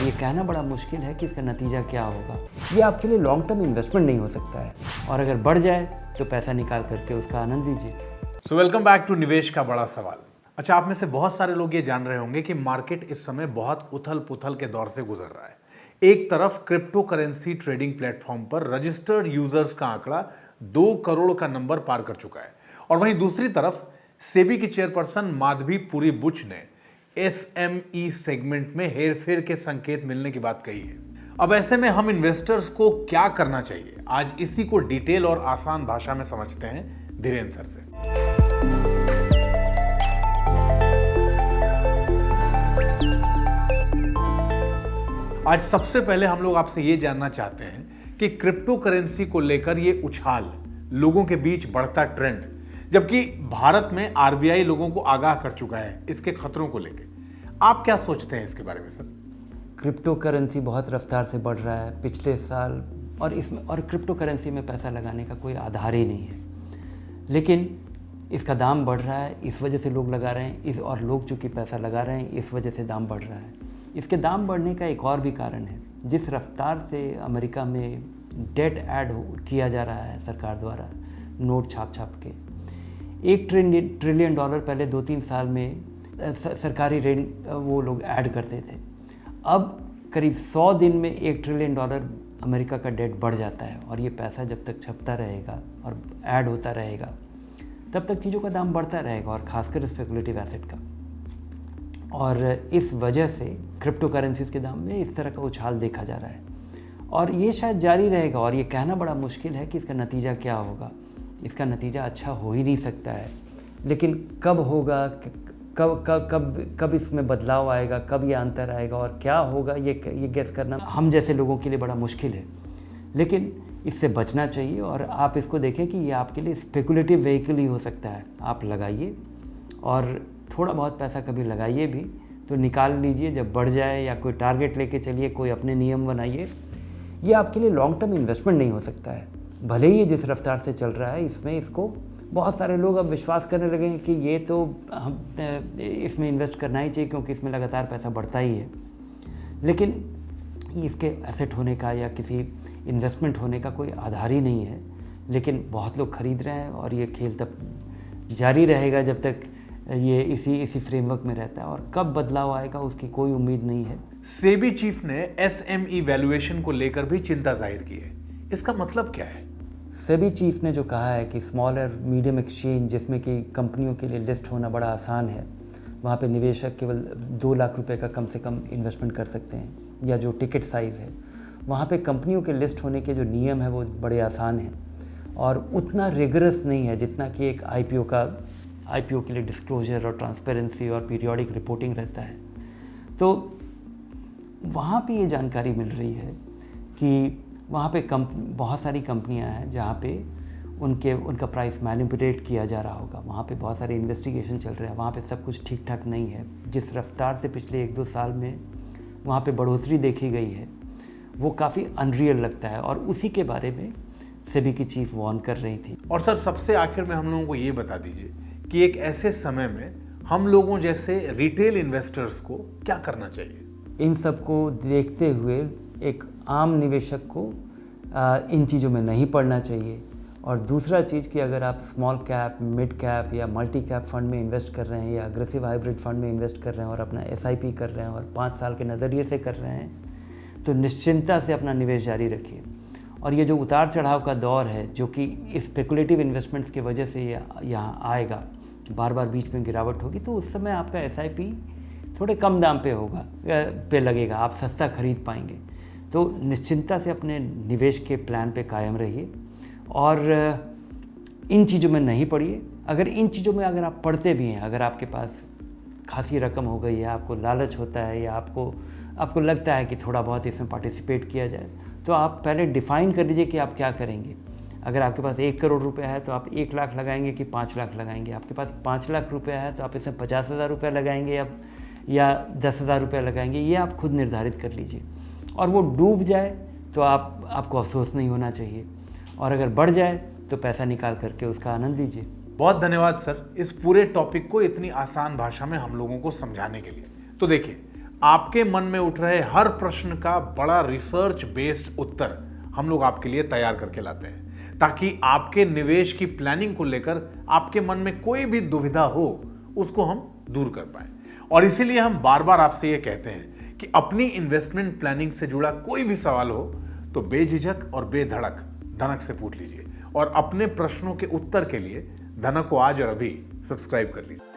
ये कहना बड़ा मुश्किल है कि इसका नतीजा क्या होगा। ये आपके लिए लॉन्ग टर्म इन्वेस्टमेंट नहीं हो सकता है, और अगर बढ़ जाए तो पैसा निकाल करके उसका आनंद लीजिए। सो वेलकम बैक टू निवेश का बड़ा सवाल। अच्छा, आप में से बहुत सारे लोग ये जान रहे होंगे कि मार्केट इस समय बहुत उथल पुथल के दौर से गुजर रहा है। एक तरफ क्रिप्टो करेंसी ट्रेडिंग प्लेटफॉर्म पर रजिस्टर्ड यूजर्स का आंकड़ा 2 करोड़ का नंबर पार कर चुका है, और वहीं दूसरी तरफ सेबी की चेयरपर्सन माधवी पुरी बुच ने एसएमई सेगमेंट में हेरफेर के संकेत मिलने की बात कही है। अब ऐसे में हम इन्वेस्टर्स को क्या करना चाहिए, आज इसी को डिटेल और आसान भाषा में समझते हैं धीरेन्द्र सर से। आज सबसे पहले हम लोग आपसे ये जानना चाहते हैं कि क्रिप्टो करेंसी को लेकर ये उछाल, लोगों के बीच बढ़ता ट्रेंड, जबकि भारत में आरबीआई लोगों को आगाह कर चुका है इसके खतरों को लेकर, आप क्या सोचते हैं इसके बारे में सर? क्रिप्टो करेंसी बहुत रफ्तार से बढ़ रहा है पिछले साल, और क्रिप्टो करेंसी में पैसा लगाने का कोई आधार ही नहीं है, लेकिन इसका दाम बढ़ रहा है, इस वजह से लोग लगा रहे हैं, और लोग चूँकि पैसा लगा रहे हैं इस वजह से दाम बढ़ रहा है। इसके दाम बढ़ने का एक और भी कारण है, जिस रफ्तार से अमेरिका में डेट ऐड किया जा रहा है सरकार द्वारा, नोट छाप के, $1 ट्रिलियन पहले 2-3 साल में सरकारी ऋण वो लोग ऐड करते थे। अब करीब 100 दिन में $1 ट्रिलियन अमेरिका का डेट बढ़ जाता है, और ये पैसा जब तक छपता रहेगा और ऐड होता रहेगा तब तक चीज़ों का दाम बढ़ता रहेगा, और ख़ासकर स्पेकुलेटिव एसेट का। और इस वजह से क्रिप्टो करेंसीज के दाम में इस तरह का उछाल देखा जा रहा है, और ये शायद जारी रहेगा। और ये कहना बड़ा मुश्किल है कि इसका नतीजा क्या होगा। इसका नतीजा अच्छा हो ही नहीं सकता है, लेकिन कब होगा, कब इसमें बदलाव आएगा, कब ये अंतर आएगा और क्या होगा, ये गेस करना हम जैसे लोगों के लिए बड़ा मुश्किल है। लेकिन इससे बचना चाहिए, और आप इसको देखें कि ये आपके लिए स्पेकुलेटिव व्हीकल ही हो सकता है। आप लगाइए, और थोड़ा बहुत पैसा कभी लगाइए भी तो निकाल लीजिए जब बढ़ जाए, या कोई टारगेट लेके चलिए, कोई अपने नियम बनाइए। ये आपके लिए लॉन्ग टर्म इन्वेस्टमेंट नहीं हो सकता है। भले ही ये जिस रफ्तार से चल रहा है, इसको बहुत सारे लोग अब विश्वास करने लगे हैं कि ये तो हम इसमें इन्वेस्ट करना ही चाहिए क्योंकि इसमें लगातार पैसा बढ़ता ही है, लेकिन इसके एसेट होने का या किसी इन्वेस्टमेंट होने का कोई आधार ही नहीं है। लेकिन बहुत लोग खरीद रहे हैं, और ये खेल तब जारी रहेगा जब तक ये इसी फ्रेमवर्क में रहता है, और कब बदलाव आएगा उसकी कोई उम्मीद नहीं है। सेबी चीफ ने एसएमई वैल्यूएशन को लेकर भी चिंता जाहिर की है, इसका मतलब क्या है? सेबी चीफ ने जो कहा है कि स्मॉल और मीडियम एक्सचेंज, जिसमें कि कंपनियों के लिए लिस्ट होना बड़ा आसान है, वहाँ पे निवेशक केवल 2 लाख रुपए का कम से कम इन्वेस्टमेंट कर सकते हैं, या जो टिकट साइज़ है, वहाँ पे कंपनियों के लिस्ट होने के जो नियम है वो बड़े आसान हैं, और उतना रिगरस नहीं है जितना कि एक आईपीओ के लिए डिस्क्लोजर और ट्रांसपेरेंसी और पीरियोडिक रिपोर्टिंग रहता है। तो वहाँ पे ये जानकारी मिल रही है कि वहाँ पे बहुत सारी कंपनियाँ हैं जहाँ पे उनका प्राइस मैनिपुलेट किया जा रहा होगा। वहाँ पे बहुत सारे इन्वेस्टिगेशन चल रहे हैं, वहाँ पे सब कुछ ठीक ठाक नहीं है। जिस रफ्तार से पिछले 1-2 साल में वहाँ पे बढ़ोतरी देखी गई है वो काफ़ी अनरियल लगता है, और उसी के बारे में सेबी की चीफ वार्न कर रही थी। और सर, सबसे आखिर में हम लोगों को ये बता दीजिए कि एक ऐसे समय में हम लोगों जैसे रिटेल इन्वेस्टर्स को क्या करना चाहिए? इन सब को देखते हुए एक आम निवेशक को इन चीज़ों में नहीं पड़ना चाहिए। और दूसरा चीज़ कि अगर आप स्मॉल कैप, मिड कैप या मल्टी कैप फंड में इन्वेस्ट कर रहे हैं, या अग्रेसिव हाइब्रिड फंड में इन्वेस्ट कर रहे हैं, और अपना एसआईपी कर रहे हैं, और 5 साल के नज़रिए से कर रहे हैं, तो निश्चिंता से अपना निवेश जारी रखिए। और ये जो उतार चढ़ाव का दौर है, जो कि स्पेकुलेटिव इन्वेस्टमेंट्स की वजह से यहाँ आएगा, बार बार बीच में गिरावट होगी, तो उस समय आपका एसआईपी थोड़े कम दाम पे लगेगा, आप सस्ता खरीद पाएंगे। तो निश्चिंता से अपने निवेश के प्लान पे कायम रहिए, और इन चीज़ों में नहीं पड़िए। अगर इन चीज़ों में अगर आप पढ़ते भी हैं, अगर आपके पास खासी रकम हो गई है, आपको लालच होता है, या आपको लगता है कि थोड़ा बहुत इसमें पार्टिसिपेट किया जाए, तो आप पहले डिफ़ाइन कर लीजिए कि आप क्या करेंगे। अगर आपके पास 1 करोड़ रुपया है तो आप 1 लाख लगाएंगे कि 5 लाख लगाएंगे। आपके पास 5 लाख रुपया है तो आप इसमें 50,000 रुपये लगाएंगे या 10,000 रुपये लगाएंगे, ये आप खुद निर्धारित कर लीजिए। और वो डूब जाए तो आपको अफसोस नहीं होना चाहिए, और अगर बढ़ जाए तो पैसा निकाल करके उसका आनंद लीजिए। बहुत धन्यवाद सर, इस पूरे टॉपिक को इतनी आसान भाषा में हम लोगों को समझाने के लिए। तो देखिए, आपके मन में उठ रहे हर प्रश्न का बड़ा रिसर्च बेस्ड उत्तर हम लोग आपके लिए तैयार करके लाते हैं, ताकि आपके निवेश की प्लानिंग को लेकर आपके मन में कोई भी दुविधा हो उसको हम दूर कर पाए। और इसीलिए हम बार बार आपसे यह कहते हैं कि अपनी इन्वेस्टमेंट प्लानिंग से जुड़ा कोई भी सवाल हो तो बेझिझक और बेधड़क धनक से पूछ लीजिए, और अपने प्रश्नों के उत्तर के लिए धनक को आज और अभी सब्सक्राइब कर लीजिए।